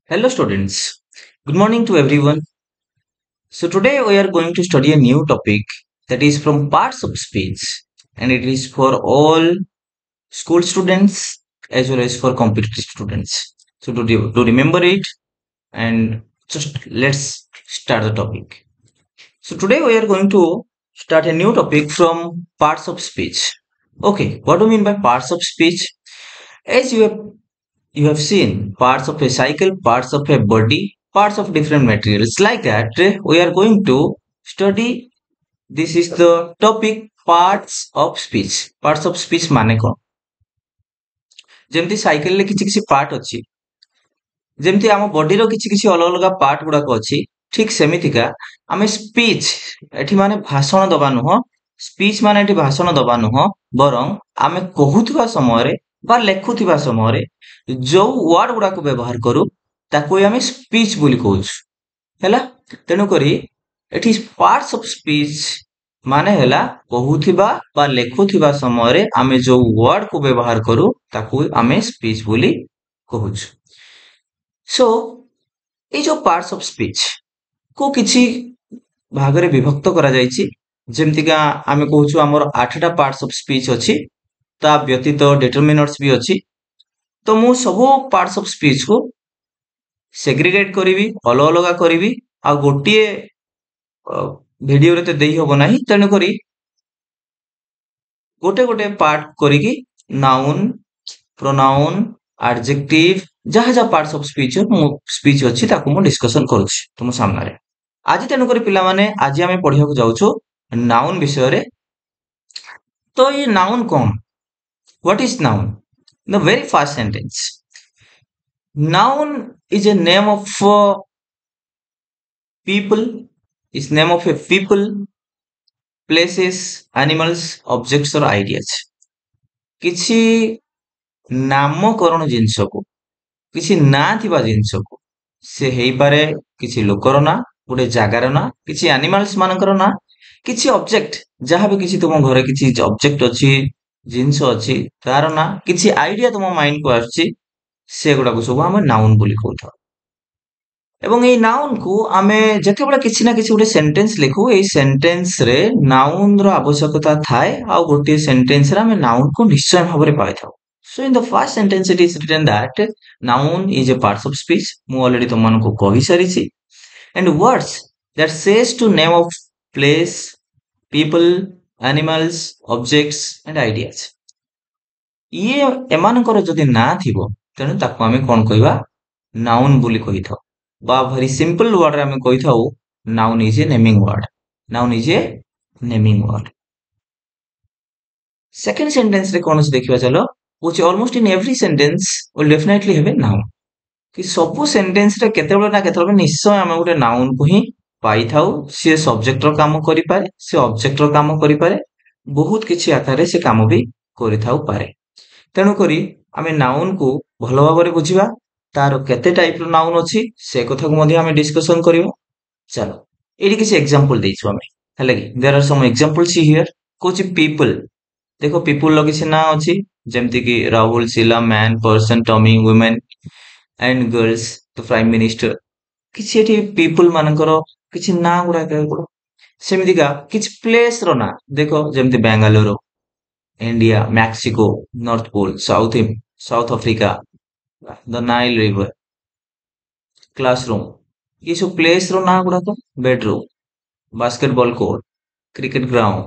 Hello, students. Good morning to everyone. So, today we are going to study a new topic that is from parts of speech, and it is for all school students as well as for competitive students. So, to remember it, and just let's start the topic. So, today we are going to start a new topic from parts of speech. Okay, what do you mean by parts of speech? As you have seen parts of a cycle, parts of a body, parts of different materials. Like that, we are going to study. This is the topic parts of speech. Parts of speech ମାନେ କଣ? ଯେମିତି ସାଇକେଲରେ କିଛି କିଛି part ଅଛି, ଯେମିତି ଆମ ବଡିର କିଛି କିଛି ଅଲଗା ଅଲଗା ପାର୍ଟ ଗୁଡାକ ଅଛି, ଠିକ ସେମିତିକା ଆମେ ସ୍ପିଚ୍ ଏଠି ମାନେ ଭାଷଣ ଦବା ନୁହଁ, ସ୍ପିଚ୍ ମାନେ ଏଠି ଭାଷଣ ଦବା ନୁହଁ, ବରଂ ଆମେ କହୁଥିବା ସମୟରେ ବା ଲେଖୁଥିବା ସମୟରେ ଯୋଉ ୱାର୍ଡ ଗୁଡାକୁ ବ୍ୟବହାର କରୁ ତାକୁ ଆମେ ସ୍ପିଚ୍ ବୋଲି କହୁଛୁ ହେଲା। ତେଣୁକରି ଏଠି ପାର୍ଟସ ଅଫ ସ୍ପିଚ୍ ମାନେ ହେଲା କହୁଥିବା ବା ଲେଖୁଥିବା ସମୟରେ ଆମେ ଯୋଉ ୱାର୍ଡକୁ ବ୍ୟବହାର କରୁ ତାକୁ ଆମେ ସ୍ପିଚ୍ ବୋଲି କହୁଛୁ। ସୋ ଏଇ ଯୋଉ ପାର୍ଟସ ଅଫ ସ୍ପିଚ୍ କୁ କିଛି ଭାଗରେ ବିଭକ୍ତ କରାଯାଇଛି। ଯେମିତିକା ଆମେ କହୁଛୁ ଆମର 8ଟା ପାର୍ଟସ ଅଫ ସ୍ପିଚ୍ ଅଛି, ତା ବ୍ୟତୀତ ଡିଟରମିନର୍ସ ବି ଅଛି। ତ ମୁଁ ସବୁ ପାର୍ଟସ ଅଫ ସ୍ପିଚ୍ କୁ ସେଗ୍ରିଗେଟ୍ କରିବି, ଅଲଗା ଅଲଗା କରିବି, ଆଉ ଗୋଟିଏ ଭିଡିଓରେ ତ ଦେଇ ହବ ନାହିଁ, ତେଣୁକରି ଗୋଟେ ଗୋଟେ ପାର୍ଟ କରିକି ନାଉନ୍, ପ୍ରୋନାଉନ୍, ଆଡଜେକ୍ଟିଭ ଯାହା ଯାହା ପାର୍ଟସ ଅଫ ସ୍ପିଚ୍ ଅଛି ତାକୁ ମୁଁ ଡିସ୍କସନ କରୁଛି ତୁମ ସାମ୍ନାରେ। ଆଜି ତେଣୁକରି ପିଲାମାନେ ଆଜି ଆମେ ପଢିବାକୁ ଯାଉଛୁ ନାଉନ୍ ବିଷୟରେ। ତ ଏ ନାଉନ୍ କଣ? What is noun? The very first sentence. Noun is a name of people, is name of a people, places, animals, objects or ideas. କିଛି ନାମକରଣ ଜିନିଷକୁ, କିଛି ନାଁ ଥିବା ଜିନିଷକୁ, ସେ ହେଇପାରେ କିଛି ଲୋକର ନାଁ, ଗୋଟେ ଜାଗାର ନାଁ, କିଛି ଆନିମାଲ୍ସ ମାନଙ୍କର ନାଁ, କିଛି ଅବଜେକ୍ଟ, ଯାହା ବି କିଛି ତୁମ ଘରେ କିଛି ଅବଜେକ୍ଟ ଅଛି, ଜିନିଷ ଅଛି, ତାର ନାଁ, କିଛି ଆଇଡିଆ ତୁମ ମାଇଣ୍ଡକୁ ଆସୁଛି, ସେଗୁଡାକୁ ସବୁ ଆମେ ନାଉନ୍ ବୋଲି କହୁଥାଉ। ଏବଂ ଏଇ ନାଉନ୍କୁ ଆମେ ଯେତେବେଳେ କିଛି ନା କିଛି ଗୋଟେ ସେଣ୍ଟେନ୍ସ ଲେଖୁ, ଏଇ ସେଣ୍ଟେନ୍ସରେ ନାଉନ୍ର ଆବଶ୍ୟକତା ଥାଏ, ଆଉ ଗୋଟିଏ ସେଣ୍ଟେନ୍ସରେ ଆମେ ନାଉନ୍କୁ ନିଶ୍ଚୟ ଭାବରେ ପାଇଥାଉ। So in the first sentence it is written that noun is a part of speech. ମୁଁ already ତୁମମାନଙ୍କୁ କହିସାରିଛି। And words that says to name of place, people, animals, objects and ideas. ଇଏ ଏମାନଙ୍କର ଯଦି ନାଁ ଥିବ ତେଣୁ ତାକୁ ଆମେ କଣ କହିବା? ନାଉନ୍ ବୋଲି କହିଥାଉ। ବା ଭେରି ସିମ୍ପଲ ୱାର୍ଡରେ ଆମେ କହିଥାଉ noun is a naming word. Noun is a naming word. Second ସେଣ୍ଟେନ୍ସରେ କଣ ଅଛି ଦେଖିବା ଚାଲ। କହୁଛି almost in every sentence will definitely have a noun. କି ସବୁ ସେଣ୍ଟେନ୍ସରେ କେତେବେଳେ ନା କେତେବେଳେ ନିଶ୍ଚୟ ଆମେ ଗୋଟେ ନାଉନ୍କୁ ହିଁ ପାଇଥାଉ। ସିଏ ସବଜେକ୍ଟର କାମ କରିପାରେ, ସେ ଅବଜେକ୍ଟର କାମ କରିପାରେ, ବହୁତ କିଛି ଆକାରରେ ସେ କାମ ବି କରିଥାଉ ପାରେ। ତେଣୁକରି ଆମେ ନାଉନ୍କୁ ଭଲ ଭାବରେ ବୁଝିବା, ତାର କେତେ ଟାଇପର ନାଉନ୍ ଅଛି ସେ କଥାକୁ ମଧ୍ୟ ଆମେ ଡିସ୍କସନ କରିବା। ଚାଲ ଏଇଠି କିଛି ଏକ୍ସାମ୍ପଲ ଦେଇଛୁ ଆମେ, ହେଲା କି there are some example see here. କହୁଛି ପିପଲ, ଦେଖ ପିପୁଲର କିଛି ନାଁ ଅଛି, ଯେମିତି କି Rahul, Sheela, man, person, Tommy, women and girls, the prime minister. କିଛି ଏଠି ପିପୁଲ ମାନଙ୍କର କିଛି ନାଁ ଗୁଡାକ। ସେମିତିକା କିଛି ପ୍ଲେସର ନାଁ ଦେଖ, ଯେମିତି Bangalore, India, Mexico, North Pole, South Africa, the Nile river, classroom. ये ସବୁ ପ୍ଲେସ ର ନାଁ ଗୁଡାକ। Bedroom, basketball court, cricket ground,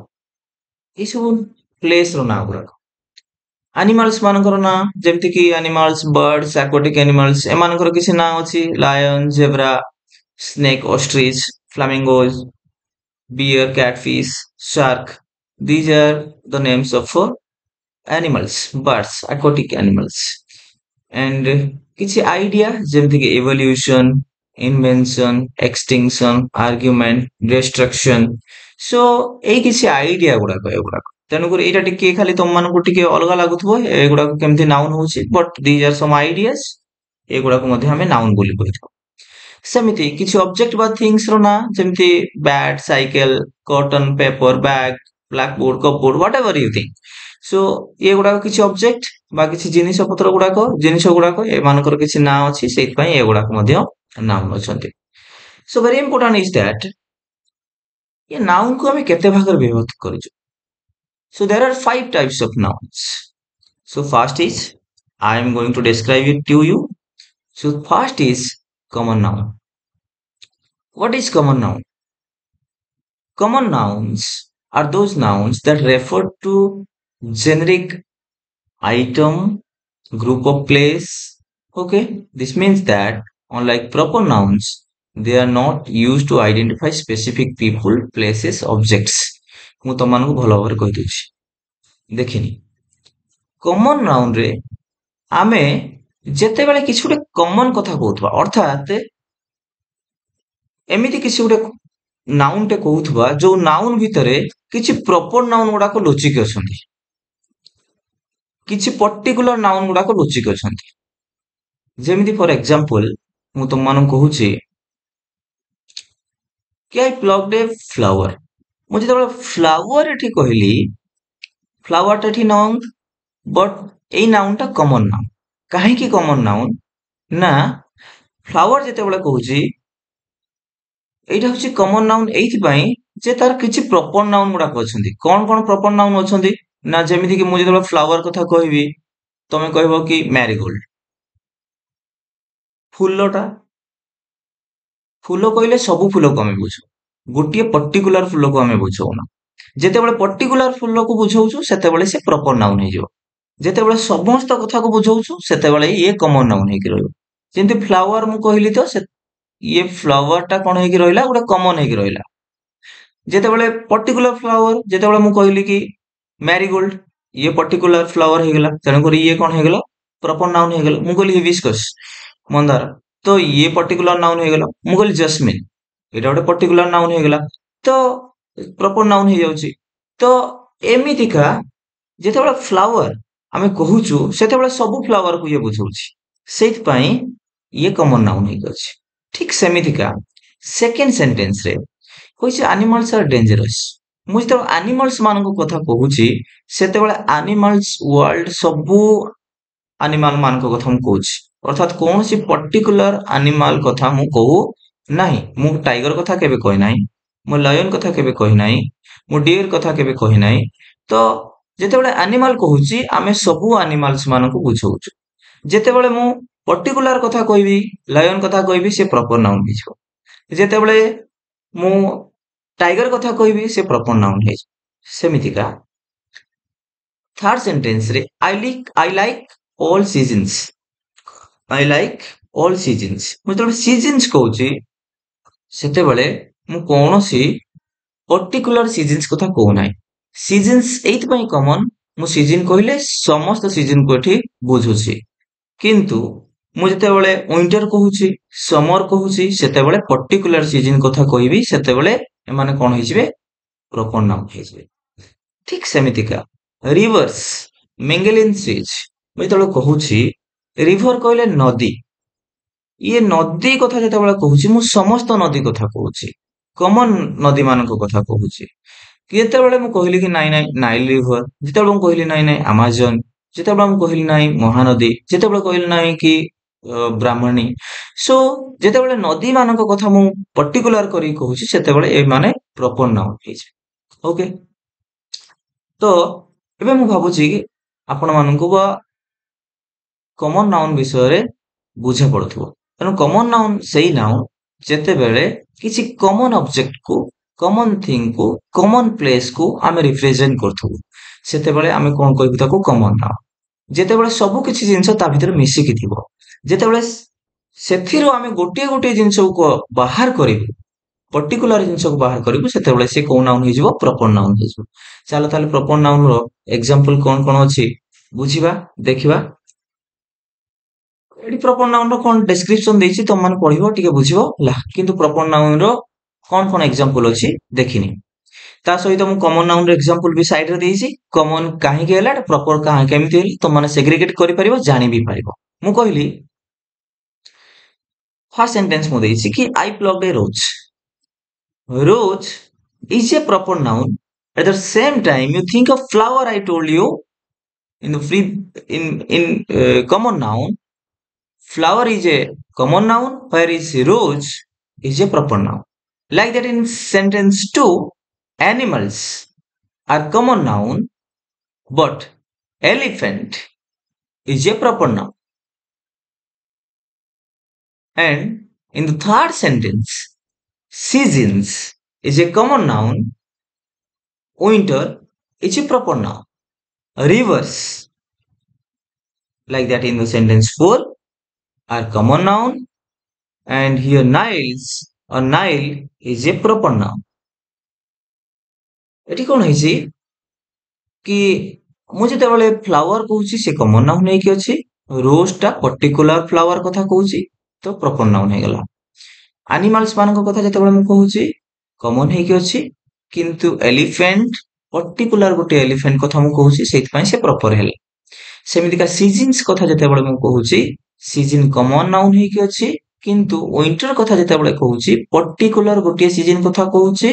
ଏ ସବୁ ପ୍ଲେସ ର ନାଁ ଗୁଡାକ। ଆନିମାଲ୍ସ ମାନଙ୍କର ନାଁ, ଯେମିତି କି ଆନିମାଲ୍ସ, ବର୍ଡସ, ଆକ୍ୱାଟିକ ଆନିମାଲ୍ସ, ଏମାନଙ୍କର କିଛି ନାଁ ଅଛି। Lion, zebra, snake, ostrich, flamingos, bear, catfish, shark. These are the names of animals, birds, aquatic animals. And କିଛି ଆଇଡିଆ ଯେମିତି କି evolution, invention, extinction, argument, destruction. So ଏଇ କିଛି ଆଇଡିଆ ଗୁଡାକ ଏଗୁଡାକ। ତେଣୁକରି ଏଇଟା ଟିକେ ଖାଲି ତମମାନଙ୍କୁ ଟିକେ ଅଲଗା ଲାଗୁଥିବ ଏଗୁଡାକ କେମିତି ନାଉନ୍ ହଉଛି, but these are some ideas। ଏଗୁଡାକୁ ମଧ୍ୟ ଆମେ ନାଉନ୍ ବୋଲି କହିଥାଉ। ସେମିତି କିଛି ଅବଜେକ୍ଟ ବା ଥିଙ୍ଗସ ର ନାଁ, ଯେମିତି bat, cycle, cotton, paper, bag, blackboard, cupboard, whatever you think. So ये गुड़ाक किसी ऑब्जेक्ट बा किसी जिनिस पत्र गुड़ाक एमानकर किसी ना अछि सेइतपई ए गुड़ाक मध्य नाउन अछंती. So very important is that ये नाउन को हमें केते भागरे विभक्त करिछु. So there are 5 types of nouns. So first is I am going to describe it to you. So first is common noun. What is common noun? Common nouns are those nouns that refer to generic item, group of place. Okay, this means that unlike proper nouns, they are not used to identify specific people, places, objects. ମୁଁ ତମମାନଙ୍କୁ ଭଲ ଭାବରେ କହିଦେଉଛି. ଦେଖିନି common ନାଉନ ରେ ଆମେ ଯେତେବେଳେ କିଛି ଗୋଟେ କମନ କଥା କହୁଥିବା ଅର୍ଥାତ୍ ଏମିତି କିଛି ଗୋଟେ ନାଉନ ଟେ କହୁଥିବା ଯୋଉ ନାଉନ ଭିତରେ କିଛି ପ୍ରପର ନାଉନ ଗୁଡାକ ଲୁଚିକି ଅଛନ୍ତି, କିଛି ପର୍ଟିକୁଲାର ନାଉନ ଗୁଡାକ ଲୁଚିକି ଅଛନ୍ତି. ଯେମିତି ଫର ଏକ୍ସାମ୍ପଲ ମୁଁ ତମମାନଙ୍କୁ କହୁଛି କି ଆଇ ପ୍ଲଗଡ ଏ ଫ୍ଲାୱାର. ମୁଁ ଯେତେବେଳେ ଫ୍ଲାୱାର ଏଠି କହିଲି, ଫ୍ଲାୱାରଟା ଏଠି ନାଉନ, ବଟ ଏଇ ନାଉନଟା କମନ ନାଉନ. କାହିଁକି କମନ ନାଉନ ନା ଫ୍ଲାୱାର ଯେତେବେଳେ କହୁଛି এইটা হচ্ছে কমন নাউন এইଥିପାଇଁ ଯେ ତାର କିଛି ପ୍ରପର ନାଉନ ଗୁଡାକ ଅଛନ୍ତି. କଣ କଣ ପ୍ରପର ନାଉନ ଅଛନ୍ତି ନା ଯେମିତି କି ମୁଁ ଯେତେବେଳେ ଫ୍ଲାୱାର କଥା କହିବି ତମେ କହିବ କି ମ୍ୟାରିଗୋଲ୍ଡ. ଫୁଲଟା, ଫୁଲ କହିଲେ ସବୁ ଫୁଲକୁ ଆମେ ବୁଝୁ, ଗୋଟିଏ ପର୍ଟିକୁଲାର ଫୁଲକୁ ଆମେ ବୁଝଉନା. ଯେତେବେଳେ ପର୍ଟିକୁଲାର ଫୁଲକୁ ବୁଝଉଛୁ ସେତେବେଳେ ସେ ପ୍ରପର ନାଉନ ହେଇଯିବ. ଯେତେବେଳେ ସମସ୍ତ କଥାକୁ ବୁଝଉଛୁ ସେତେବେଳେ ଇଏ କମନ ନାଉନ ହେଇକି ରହିବ. ଯେମିତି ଫ୍ଲାୱାର ମୁଁ କହିଲି ତ ଇଏ ଫ୍ଲାୱାରଟା କଣ ହେଇକି ରହିଲା, ଗୋଟେ କମନ ହେଇକି ରହିଲା. ଯେତେବେଳେ ପର୍ଟିକୁଲାର ଫ୍ଲାୱାର, ଯେତେବେଳେ ମୁଁ କହିଲି କି ମ୍ୟାରିଗୋଲ୍ଡ, ଇଏ ପର୍ଟିକୁଲାର ଫ୍ଲାୱାର ହେଇଗଲା, ତେଣୁକରି ଇଏ କଣ ହେଇଗଲା, ପ୍ରପର ନାଉନ ହେଇଗଲା. ମୁଁ କହିଲି ହିବିସ୍କସ୍, ମନ୍ଦାର, ତ ଇଏ ପର୍ଟିକୁଲାର ନାଉନ ହେଇଗଲା. ମୁଁ କହିଲି ଜସ୍ମିନ, ଏଇଟା ଗୋଟେ ପର୍ଟିକୁଲାର ନାଉନ ହେଇଗଲା, ତ ପ୍ରପର ନାଉନ ହେଇଯାଉଛି. ତ ଏମିତିକା ଯେତେବେଳେ ଫ୍ଲାୱାର ଆମେ କହୁଛୁ ସେତେବେଳେ ସବୁ ଫ୍ଲାୱାରକୁ ଇଏ ବୁଝଉଛି, ସେଇଥିପାଇଁ ଇଏ କମନ ନାଉନ ହେଇକି ଅଛି. ଠିକ ସେମିତିକା ସେକେଣ୍ଡ ସେଣ୍ଟେନ୍ସରେ କହିଛି ଆନିମାଲ୍ସ ଆର୍ ଡେଞ୍ଜରସ୍. ମୁଁ ଯେତେବେଳେ ଆନିମାଲ୍ସ ମାନଙ୍କ କଥା କହୁଛି ସେତେବେଳେ ଆନିମାଲ୍ସ ୱାର୍ଲଡ ସବୁ ଆନିମାଲ ମାନଙ୍କ କଥା ମୁଁ କହୁଛି, ଅର୍ଥାତ୍ କୌଣସି ପର୍ଟିକୁଲାର ଆନିମାଲ କଥା ମୁଁ କହୁ ନାହିଁ. ମୁଁ ଟାଇଗର କଥା କେବେ କହିନାହିଁ, ମୁଁ ଲୟନ କଥା କେବେ କହିନାହିଁ, ମୁଁ ଡିଅର କଥା କେବେ କହିନାହିଁ. ତ ଯେତେବେଳେ ଆନିମାଲ କହୁଛି ଆମେ ସବୁ ଆନିମାଲ୍ସ ମାନଙ୍କୁ ବୁଝଉଛୁ. ଯେତେବେଳେ ମୁଁ ପର୍ଟିକୁଲାର କଥା କହିବି, ଲୟନ କଥା କହିବି, ସେ ପ୍ରପର ନାଉନ ହେଇଯିବ. ଯେତେବେଳେ ମୁଁ ଟାଇଗର କଥା କହିବି ସେ ପ୍ରପର ନାଉନ ହେଇଯିବ. ସେମିତିକା ଥାର୍ଡ ସେଣ୍ଟେନ୍ସରେ I like all seasons. I like all seasons, ମୁଁ ଯେତେବେଳେ ସିଜନ୍ସ କହୁଛି ସେତେବେଳେ ମୁଁ କୌଣସି ପର୍ଟିକୁଲାର ସିଜନ୍ସ କଥା କହୁନାହିଁ. ସିଜନ୍ସ ଏଇଥିପାଇଁ କମନ, ମୁଁ ସିଜନ କହିଲେ ସମସ୍ତ ସିଜନକୁ ଏଠି ବୁଝୁଛି. କିନ୍ତୁ ମୁଁ ଯେତେବେଳେ ୱିଣ୍ଟର କହୁଛି, ସମର କହୁଛି, ସେତେବେଳେ ପର୍ଟିକୁଲାର ସିଜନ କଥା କହିବି, ସେତେବେଳେ ଏମାନେ କଣ ହେଇଯିବେ, ପ୍ରପର ନାଉନ ହେଇଯିବେ. ଠିକ ସେମିତିକା ରିଭର୍ସ, ମେଙ୍ଗେଲିନ୍ ସିଜ୍, ମୁଁ ଯେତେବେଳେ କହୁଛି ରିଭର କହିଲେ ନଦୀ, ଇଏ ନଦୀ କଥା ଯେତେବେଳେ କହୁଛି ମୁଁ ସମସ୍ତ ନଦୀ କଥା କହୁଛି, କମନ ନଦୀ ମାନଙ୍କ କଥା କହୁଛି. ଯେତେବେଳେ ମୁଁ କହିଲି କି ନାଇଁ ନାଇଁ ନାଇଲ ରିଭର, ଯେତେବେଳେ ମୁଁ କହିଲି ନାଇଁ ନାଇଁ ଆମାଜନ, ଯେତେବେଳେ ମୁଁ କହିଲି ନାହିଁ ମହାନଦୀ, ଯେତେବେଳେ କହିଲି ନାହିଁ କି ବ୍ରାହ୍ମଣୀ. ସୋ ଯେତେବେଳେ ନଦୀ ମାନଙ୍କ କଥା ମୁଁ ପର୍ଟିକୁଲାର କରିକି କହୁଛି ସେତେବେଳେ ଏମାନେ ପ୍ରପର ନାଉନ ହେଇଯିବେ. ଓକେ, ତ ଏବେ ମୁଁ ଭାବୁଛି ଆପଣ ମାନଙ୍କୁ ବା କମନ ନାଉନ ବିଷୟରେ ବୁଝା ପଡୁଥିବ. ତେଣୁ କମନ ନାଉନ ସେଇ ନାଉନ ଯେତେବେଳେ କିଛି କମନ ଅବଜେକ୍ଟକୁ, କମନ ଥିଙ୍ଗକୁ, କମନ ପ୍ଲେସକୁ ଆମେ ରିପ୍ରେଜେଣ୍ଟ କରୁଥିବୁ ସେତେବେଳେ ଆମେ କଣ କହିବୁ ତାକୁ କମନ ନାଉନ. ଯେତେବେଳେ ସବୁ କିଛି ଜିନିଷ ତା ଭିତରେ ମିଶିକି ଥିବ, ଯେତେବେଳେ ସେଥିରୁ ଆମେ ଗୋଟିଏ ଗୋଟିଏ ଜିନିଷକୁ ବାହାର କରିବୁ, ପର୍ଟିକୁଲାର ଜିନିଷକୁ ବାହାର କରିବୁ, ସେତେବେଳେ ସେ କୋଉ ନାଉନ ହେଇଯିବ, ପ୍ରପର ନାଉନ ହେଇଯିବ. ଚାଲ ତାହେଲେ ପ୍ରପର ନାଉନର ଏକ୍ସାମ୍ପଲ କଣ କଣ ଅଛି ବୁଝିବା, ଦେଖିବା. ଏଠି ପ୍ରପର ନାଉନର କଣ ଡେସ୍କ୍ରିପସନ ଦେଇଛି, ତମମାନେ ପଢିବ ଟିକେ ବୁଝିବ ହେଲା. କିନ୍ତୁ ପ୍ରପର ନାଉନର କଣ କଣ ଏକ୍ସାମ୍ପଲ ଅଛି ଦେଖିନି. ତା ସହିତ ମୁଁ କମନ ନାଉନର ଏକ୍ସାମ୍ପଲ ବି ସାଇଡରେ ଦେଇଛି. କମନ କାହିଁକି ହେଲା, ପ୍ରପର କେମିତି ହେଲା, ତମମାନେ ସେଗ୍ରିଗେଟ କରିପାରିବ, ଜାଣି ବି ପାରିବ. ମୁଁ କହିଲି ଫାର୍ଷ୍ଟ ସେଣ୍ଟେନ୍ସ ମୁଁ ଦେଇଛି କି I plucked a rose. Rose is a proper noun At the same time, you think of flower. I told you in the free in common noun. Flower is a common noun, whereas rose is a proper noun. Like that in sentence 2, animals are common noun, but elephant is a proper noun. And in the third sentence, seasons is a common noun, winter is a proper noun. Rivers, like that in the sentence 4, are common noun, and here Niles or Nile is a proper noun. ଏଠି କଣ ହେଇଛି କି ମୁଁ ଯେତେବେଳେ flower କହୁଛି ସେ common ନାଉନ ହେଇକି ଅଛି, ରୋଜ ଟା ପର୍ଟିକୁଲାର ଫ୍ଲାୱାର କଥା କହୁଛି ତ ପ୍ରପର ନାଉନ ହେଇଗଲା। ଆନିମାଲସ ମାନଙ୍କ କଥା ଯେତେବେଳେ ମୁଁ କହୁଛି କମନ ହେଇକି ଅଛି, କିନ୍ତୁ ଏଲିଫେଣ୍ଟ ପର୍ଟିକୁଲାର ଗୋଟେ ଏଲିଫେଣ୍ଟ କଥା ମୁଁ କହୁଛି, ସେଇଥିପାଇଁ ସେ ପ୍ରପର ହେଲେ। ସେମିତିକା ସିଜିନ୍ସ କଥା ଯେତେବେଳେ ମୁଁ କହୁଛି, ସିଜିନ୍ କମନ ନାଉନ ହେଇକି ଅଛି, କିନ୍ତୁ ୱିଣ୍ଟର କଥା ଯେତେବେଳେ କହୁଛି ପର୍ଟିକୁଲାର ଗୋଟିଏ ସିଜିନ୍ କଥା କହୁଛି,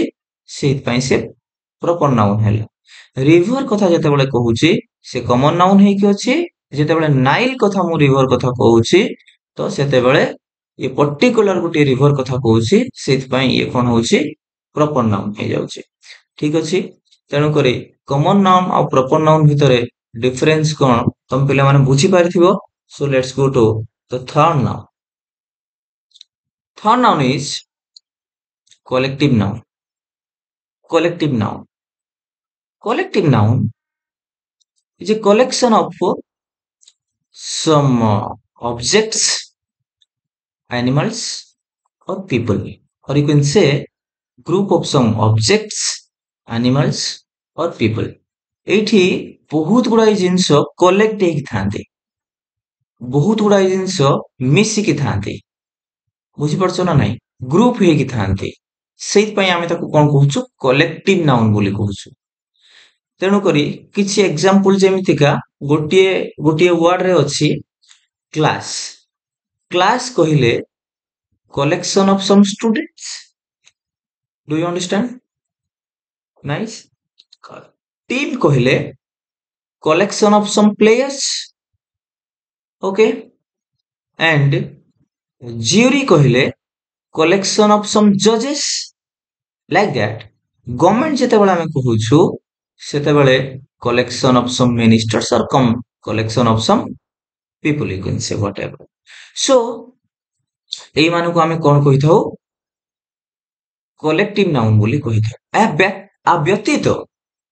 ସେଇଥିପାଇଁ ସେ ପ୍ରପର ନାଉନ ହେଲା। ରିଭର କଥା ଯେତେବେଳେ କହୁଛି ସେ କମନ ନାଉନ ହେଇକି ଅଛି, ଯେତେବେଳେ ନାଇଲ କଥା ମୁଁ ରିଭର କଥା କହୁଛି ତ ସେତେବେଳେ ଏ ପର୍ଟିକୁଲାର ଗୋଟିଏ ରିଭର କଥା କହୁଛି, ସେଇଥିପାଇଁ ଇଏ କଣ ହଉଛି ପ୍ରପର ନାଉନ ହେଇଯାଉଛି। ଠିକ ଅଛି, ତେଣୁକରି କମନ ନାଉନ ଆଉ ପ୍ରପର ନାଉନ ଭିତରେ ଡିଫରେନ୍ସ କଣ ତମେ ପିଲାମାନେ ବୁଝିପାରିଥିବ। So let's go to the third noun. Third noun is collective noun. Collective noun. Collective noun is a collection of some objects, animals, or people, or you can say group of some objects, animals, or people. ଏଇଠି ବହୁତ ଗୁଡାଏ ଜିନିଷ collect ହେଇକି ଥାନ୍ତି, ବହୁତ ଗୁଡାଏ ଜିନିଷ ମିଶିକି ଥାନ୍ତି, ବୁଝିପାରୁଛ ନା ନାଇଁ, ଗ୍ରୁପ ହେଇକି ଥାନ୍ତି, ସେଇଥିପାଇଁ ଆମେ ତାକୁ କଣ କହୁଛୁ କଲେକ୍ଟିଭ ନାଉନ ବୋଲି କହୁଛୁ। ତେଣୁକରି କିଛି ଏକ୍ସାମ୍ପଲ ଯେମିତିକା ଗୋଟିଏ ଗୋଟିଏ ୱାର୍ଡରେ ଅଛି କ୍ଲାସ। କ୍ଲାସ କହିଲେ collection of some students. Do you understand? Nice. Team କହିଲେ collection of some players. Okay. And jury କହିଲେ collection of some judges. Like that. Government ଯେତେବେଳେ ଆମେ କହୁଛୁ ସେତେବେଳେ collection of some ministers or collection of some people, you can say whatever. So ଏଇମାନଙ୍କୁ ଆମେ କଣ କହିଥାଉ collective ନାଉନ ବୋଲି କହିଥାଉ। ଆ ବ୍ୟତୀତ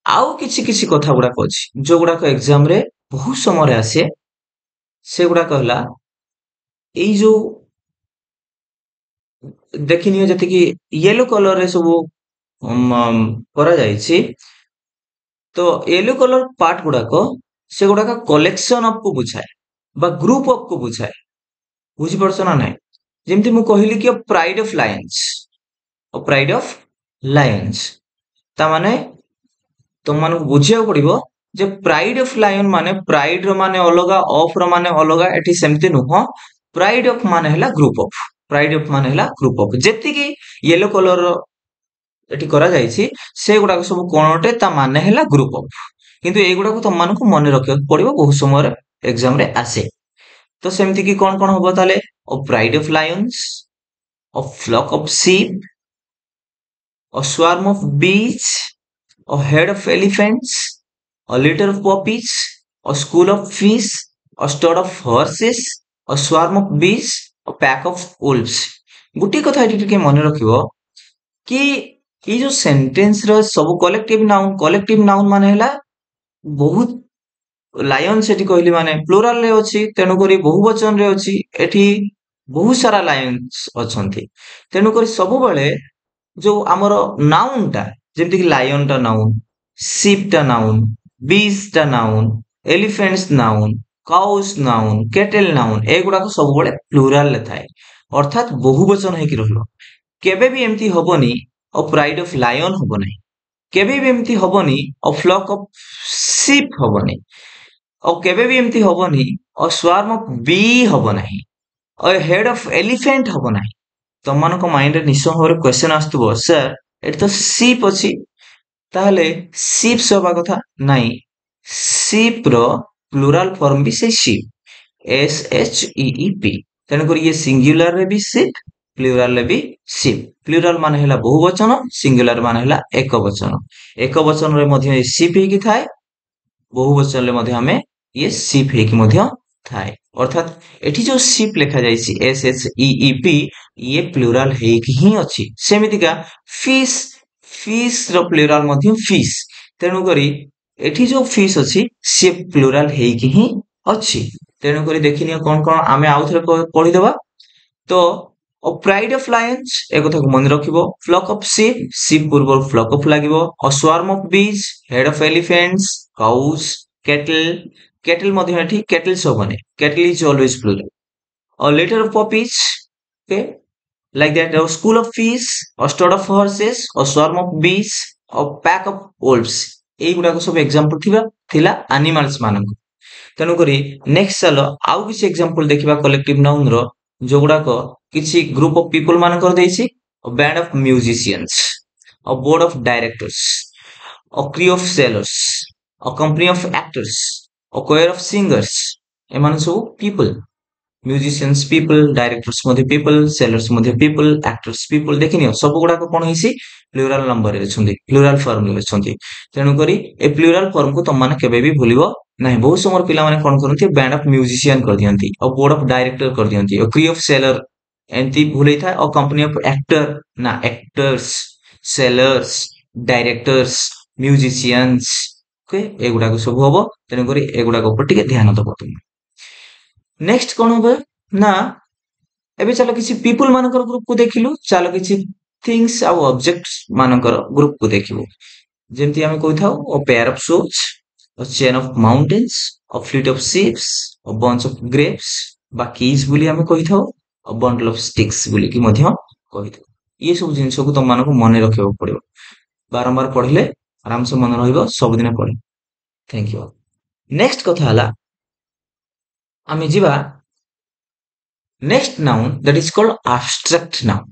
ଆଉ କିଛି କିଛି କଥା ଗୁଡାକ ଅଛି ଯୋଉଗୁଡାକ ଏକ୍ସାମ ରେ ବହୁତ ସମୟରେ ଆସେ। ସେଗୁଡାକ ହେଲା ଏଇ ଯୋଉ ଦେଖିନିଅ ଯେତିକି ୟେଲୋ କଲରରେ ସବୁ କରାଯାଇଛି, ତ ୟେଲୋ କଲର ପାର୍ଟ ଗୁଡାକ ସେଗୁଡାକ କଲେକ୍ସନ ଅଫ କୁ ବୁଝାଏ ବା ଗ୍ରୁପ ଅଫ କୁ ବୁଝାଏ, ବୁଝିପାରୁଛ ନା ନାଇଁ। ଯେମିତି ମୁଁ କହିଲି କି pride of Lions, pride of Lions, ତା ମାନେ ତମମାନଙ୍କୁ ବୁଝିବାକୁ ପଡିବ ଯେ ପ୍ରାଇଡ ଅଫ ଲାୟନ ମାନେ ପ୍ରାଇଡ ର ମାନେ ଅଲଗା, ଅଫ ର ମାନେ ଅଲଗା, ଏଠି ସେମିତି ନୁହଁ। ପ୍ରାଇଡ ଅଫ ମାନେ ହେଲା ଗ୍ରୁପ ଅଫ, ପ୍ରାଇଡ ଅଫ ମାନେ ହେଲା ଗ୍ରୁପ ଅଫ। ଯେତିକି ୟେଲୋ କଲର ଏଠି କରାଯାଇଛି ସେଗୁଡାକ ସବୁ କଣ ଅଟେ, ତା ମାନେ ହେଲା ଗ୍ରୁପ ଅଫ। କିନ୍ତୁ ଏଇଗୁଡାକୁ ତମମାନଙ୍କୁ ମନେ ରଖିବାକୁ ପଡିବ, ବହୁତ ସମୟରେ ଏକ୍ସାମ ରେ ଆସେ। ତ ସେମିତି କି କଣ କଣ ହବ ତାହେଲେ, pride of Lions, flock of sheep, a swarm of bees, a herd of elephants, a litter of puppies, a school of fish, a stud of horses, a swarm of bees, a pack of wolves. ଗୋଟିଏ କଥା ଏଠି ଟିକେ ମନେ ରଖିବ କି ଏଇ ଯୋଉ sentence ର ସବୁ କଲେକ୍ଟିଭ ନାଉନ ମାନେ ହେଲା ବହୁତ, ଲାୟନ ସେଠି କହିଲି ମାନେ ପ୍ଲୁରାଲ ରେ ଅଛି, ତେଣୁକରି ବହୁ ବଚନରେ ଅଛି, ଏଠି ବହୁତ ସାରା ଲାୟନ୍ସ ଅଛନ୍ତି। ତେଣୁକରି ସବୁବେଳେ ଯୋଉ ଆମର ନାଉନ ଟା, ଯେମିତିକି ଲାୟନ ଟା ନାଉନ, ସିପ୍ ଟା ନାଉନ, ବିସ୍ ଟା ନାଉନ, ଏଲିଫେଣ୍ଟସ ନାଉନ, କାଉସ ନାଉନ, କେଟେଲ ନାଉନ, ଏଗୁଡାକ ସବୁବେଳେ ପ୍ଲୁରାଲ ରେ ଥାଏ, ଅର୍ଥାତ ବହୁ ବଚନ ହେଇକି ରହିବ। କେବେ ବି ଏମିତି ହବନି ପ୍ରାଇଡ ଅଫ ଲାୟନ ହବ ନାହିଁ, କେବେ ବି ଏମିତି ହବନି ଫ୍ଲକ୍ ଅଫ ସିପ୍ ହବନି, ଆଉ କେବେ ବି ଏମିତି ହବନି ସ୍ୱାର୍ମ ଅଫ ବି ହବ ନାହିଁ, ହେଡ୍ ଅଫ ଏଲିଫେଣ୍ଟ ହବ ନାହିଁ। ତମମାନଙ୍କ ମାଇଣ୍ଡରେ ନିଶ୍ଚୟ ଭାବରେ କ୍ୱେଶ୍ଚନ ଆସୁଥିବ, ସାର୍ ଏଠି ତ ସିପ୍ ଅଛି, ତାହେଲେ ଶିପ୍ସ ହବା କଥା ନାଇଁ, ଶିପ୍ ର ପ୍ଲୁରାଲ ଫର୍ମ ବି ସେଇ ଶିପ୍, SHEEP। ତେଣୁକରି ଇଏ ସିଙ୍ଗୁଲାର ରେ ବି ଶିପ୍, ପ୍ଲୁରାଲ ରେ ବି ଶିପ୍। ପ୍ଲୁରାଲ ମାନେ ହେଲା ବହୁବଚନ, ସିଙ୍ଗୁଲାର ମାନେ ହେଲା ଏକବଚନ। ଏକବଚନରେ ମଧ୍ୟ ଏ ଶିପ୍ ହେଇକି ଥାଏ, ବହୁବଚନରେ ମଧ୍ୟ ଆମେ ଇଏ ଶିପ୍ ହେଇକି ମଧ୍ୟ ଥାଏ। ଅର୍ଥାତ୍ ଏଠି ଯୋଉ ଶିପ୍ ଲେଖା ଯାଇଛି SHEEP, ଇଏ ପ୍ଲୁରାଲ ହେଇକି ହିଁ ଅଛି। ସେମିତିକା ଫିସ୍, ଫିସ୍ ର ପ୍ଲୁରାଲ ମଧ୍ୟ ଫିସ୍। ତେଣୁକରି ଏଠି ଯୋଉ ଫିସ୍ ଅଛି ସିଏ ପ୍ଲୁରାଲ ହେଇକି ହିଁ ଅଛି। ତେଣୁକରି ଦେଖିନିଅ କଣ କଣ ଆମେ ଆଉ ଥରେ ପଢିଦବା। ତ ପ୍ରାଇଡ ଅଫ ଲାୟନ୍ସ ଏ କଥାକୁ ମନେ ରଖିବ। ଫ୍ଲକ୍ ଅଫ ଶିପ୍, ଶିପ୍ ପୂର୍ବରୁ ଫ୍ଲକ୍ ଅଫ ଲାଗିବ। Swarm of bees, herd of elephants, cows, cattle, cattle ମଧ୍ୟ ଏଠି କେଟଲ୍ସ ହବନି, cattle is always plural. litter of puppies, okay, like that. A school of fish, a stud of horses, a swarm of bees, a pack of wolves, এইଗୁଡାକ ସବୁ example ଥିଲା animals ମାନଙ୍କ। ତେଣୁକରି next ଚାଲ ଆଉ କିଛି ଏକ୍ସାମ୍ପଲ ଦେଖିବା collective ନାଉନ ର, ଯୋଉଗୁଡାକ କିଛି ଗ୍ରୁପ ଅଫ ପିପଲ ମାନଙ୍କର ଦେଇଛି। Band of musicians, a board of directors, a crew of sailors, a company of actors, a choir of singers, ଏମାନେ ସବୁ people। ମ୍ୟୁଜିସିଆନ୍ସ ପିପଲ, ଡାଇରେକ୍ଟର୍ସ ମଧ୍ୟ ପିପଲ, ସେଲର୍ସ ମଧ୍ୟ ପିପଲ, ଆକ୍ଟର୍ସ ପିପଲ। ଦେଖିନିଅ ସବୁ ଗୁଡାକ କଣ ହେଇଛି, ପ୍ଲୁରାଲ ନମ୍ବରରେ ଅଛନ୍ତି, ପ୍ଲୁରାଲ ଫର୍ମରେ ଅଛନ୍ତି। ତେଣୁକରି ଏ ପ୍ଲୁରାଲ ଫର୍ମକୁ ତମମାନେ କେବେ ବି ଭୁଲିବ ନାହିଁ। ବହୁତ ସମୟରେ ପିଲାମାନେ କଣ କରନ୍ତି, ବ୍ୟାଣ୍ଡ ଅଫ ମ୍ୟୁଜିସିଆନ କରିଦିଅନ୍ତି, ଆଉ ବୋର୍ଡ ଅଫ ଡାଇରେକ୍ଟର କରିଦିଅନ୍ତି, ଆଉ କ୍ରି ଅଫ ସେଲର ଏମିତି ଭୁଲ ହେଇଥାଏ, ଆଉ କମ୍ପାନୀ ଅଫ ଆକ୍ଟର ନା ଆକ୍ଟର୍ସ, ସେଲର୍ସ, ଡାଇରେକ୍ଟର୍ସ, ମ୍ୟୁଜିସିଆନ୍ସ, ଓକେ, ଏଗୁଡାକ ସବୁ ହବ। ତେଣୁକରି ଏଗୁଡାକ ଉପରେ ଟିକେ ଧ୍ୟାନ ଦବ ତୁମେ। ନେକ୍ସଟ କଣ ହବ ନା, ଏବେ ଚାଲ କିଛି ପିପୁଲ ମାନଙ୍କର ଗ୍ରୁପକୁ ଦେଖିଲୁ, ଚାଲ କିଛି ଥିଙ୍ଗସ ଆଉ ଅବଜେକ୍ଟ ମାନଙ୍କର ଗ୍ରୁପକୁ ଦେଖିବୁ। ଯେମିତି ଆମେ କହିଥାଉ, ଅ ପେୟାର ଅଫ ସୁଜ୍, ଅ ଚେନ୍ ଅଫ ମାଉଣ୍ଟେନ୍ସ, ଅ ଫ୍ଲିଟ୍ ଅଫ ଶିପ୍ସ, ଅ ବଞ୍ଚ ଅଫ ଗ୍ରେପ୍ସ ବା କିଜ୍ ବୋଲି ଆମେ କହିଥାଉ, ଅ ବଣ୍ଡଲ ଅଫ ଷ୍ଟିକ୍ସ ବୋଲିକି ମଧ୍ୟ କହିଥାଉ। ଇଏ ସବୁ ଜିନିଷକୁ ତମମାନଙ୍କୁ ମନେ ରଖିବାକୁ ପଡିବ। ବାରମ୍ବାର ପଢିଲେ ଆରାମସେ ମନେ ରହିବ, ସବୁଦିନ ପଢେ। Thank you. ନେକ୍ସଟ କଥା ହେଲା, ଆମେ ଯିବା next ନାଉନ, that is called abstract noun।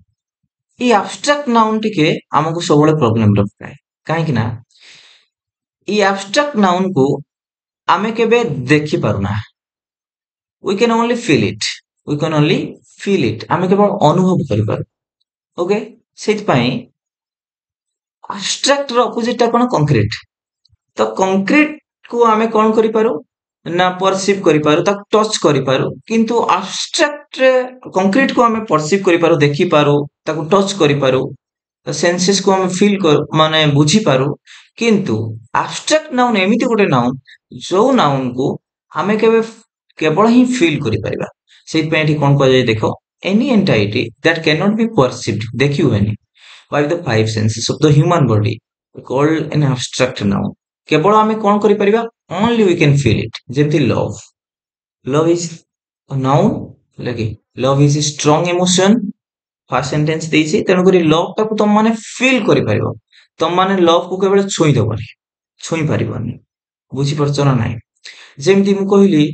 এই abstract noun ଟିକେ ଆମକୁ ସବୁବେଳେ ପ୍ରୋବ୍ଲେମ ରଖିଥାଏ। କାହିଁକି ନା এই abstract noun କୁ ଆମେ କେବେ ଦେଖି ପାରୁନା, we can only feel it, we can only feel it, ଆମେ କେବଳ ଅନୁଭବ କରିପାରୁ। ଓକେ, ସେଇଥିପାଇଁ abstract ର ଅପୋଜିଟ ଟା କଣ, କଂକ୍ରିଟ। ତ କଂକ୍ରିଟ କୁ ଆମେ କଣ କରିପାରୁ ନା ପରସିଭ କରିପାରୁ, ତାକୁ ଟଚ କରିପାରୁ। କିନ୍ତୁ ଆବଷ୍ଟ୍ରାକ୍ଟରେ କଂକ୍ରିଟ କୁ ଆମେ ପରସିଭ କରିପାରୁ, ଦେଖିପାରୁ, ତାକୁ ଟଚ କରିପାରୁ, ସେନ୍ସେସ କୁ ଆମେ ଫିଲ୍ ମାନେ ବୁଝିପାରୁ। କିନ୍ତୁ ଆବଷ୍ଟ୍ରାକ୍ଟ ନାଉନ ଏମିତି ଗୋଟେ ନାଉନ ଯୋଉ ନାଉନ କୁ ଆମେ କେବଳ ହିଁ ଫିଲ୍ କରିପାରିବା। ସେଇଥିପାଇଁ ଏଠି କଣ କୁହାଯାଏ ଦେଖ, any entity that can not be perceived, ଦେଖି ହୁଏନି, by the five senses of the human body, called an abstract noun। କେବଳ ଆମେ କଣ କରିପାରିବା, only we can feel it। ଯେମିତି love, love is a noun, ଲାଗି love is a strong emotion, first sentence ଦେଇଛି। ତେଣୁକରି ଲଭ୍ ଟାକୁ ତମମାନେ ଫିଲ୍ କରିପାରିବ, ତମମାନେ ଲଭ୍ କୁ କେବଳ ଛୁଇଁ ଦବନି, ଛୁଇଁ ପାରିବନି। ବୁଝିପାରୁଛ ନା ନାହିଁ? ଯେମିତି ମୁଁ କହିଲି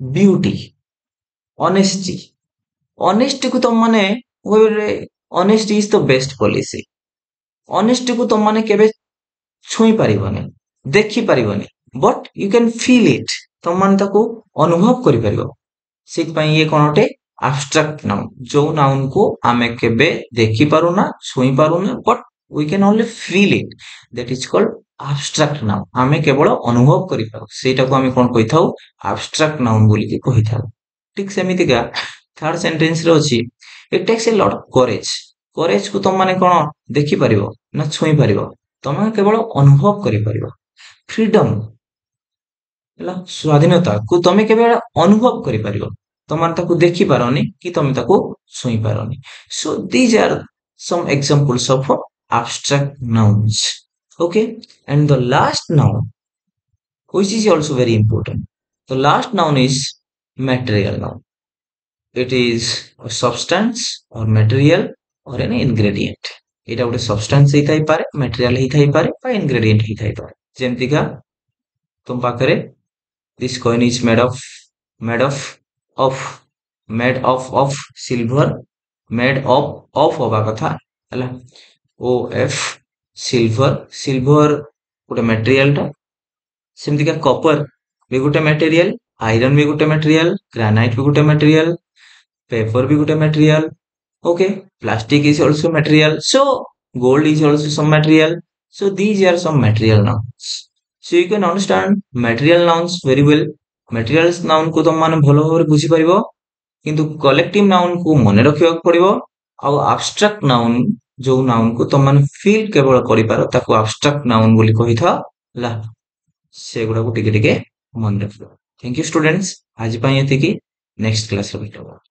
ବିୟୁଟି, ଅନେଷ୍ଟି, ଅନେଷ୍ଟିକୁ ତମମାନେ honesty is the best policy. ଅନେଷ୍ଟିକୁ ତମମାନେ କେବେ ଛୁଇଁ ପାରିବନି, ଦେଖି ପାରିବନି, but you can feel it, ତମମାନେ ତାକୁ ଅନୁଭବ କରିପାରିବ। ସେଇଥିପାଇଁ ଇଏ କଣ ଗୋଟେ abstract noun, ଯୋଉ noun କୁ ଆମେ କେବେ ଦେଖିପାରୁନା, ଛୁଇଁ ପାରୁନା, but we can only feel it, that is called abstract noun। ଆମେ କେବଳ ଅନୁଭବ କରିପାରୁ, ସେଇଟାକୁ ଆମେ କଣ କହିଥାଉ, abstract noun ବୋଲିକି କହିଥାଉ। ଠିକ ସେମିତିକା ଥାର୍ଡ ସେଣ୍ଟେନ୍ସ ରେ ଅଛି, it takes a lot of courage। courage କୁ ତମମାନେ କଣ ଦେଖିପାରିବ ନା ଛୁଇଁ ପାରିବ, ତମେ କେବଳ ଅନୁଭବ କରିପାରିବ। ଫ୍ରିଡମ ହେଲା ସ୍ୱାଧୀନତାକୁ ତମେ କେବଳ ଅନୁଭବ କରିପାରିବ, ତମେ ତାକୁ ଦେଖିପାରନି କି ତମେ ତାକୁ ଛୁଇଁ ପାରନି। So these are some examples of abstract nouns, okay। And the last noun, which is also very important, the last noun is material noun। it is a substance or material or an ingredient। ଏଇଟା ଗୋଟେ substance ହେଇଥାଇପାରେ, material ହେଇଥାଇପାରେ ବା ingredient ହେଇଥାଇପାରେ। ଯେମିତିକା ତୁମ ପାଖରେ this coin is made of of of silver, made of ହବା କଥା ହେଲା, OF silver silver गोटे मटेरियल सेमती कपर भी गोटे मटेरियल आयरन भी गोटे मटेरियल ग्रानाइट भी गोटे मटेरियल पेपर भी गोटे material okay plastic is also material so gold is also some material so these are some material nouns so you can understand material nouns very well materials noun को तुम माने भलो भाବରେ बुझी परिबो किंतु कलेक्टिव नाउन को मने रखिବାକୁ पड़िबो ଆଉ abstract noun जो नाउन को तुम माने फील केवल करि पारो ताको abstract noun बोली कहिथा ला सेगुडा को टिके टिके मन रखिबो थैंक यू स्टूडेंट्स आज पई एति की नेक्स्ट क्लास रे भेटबो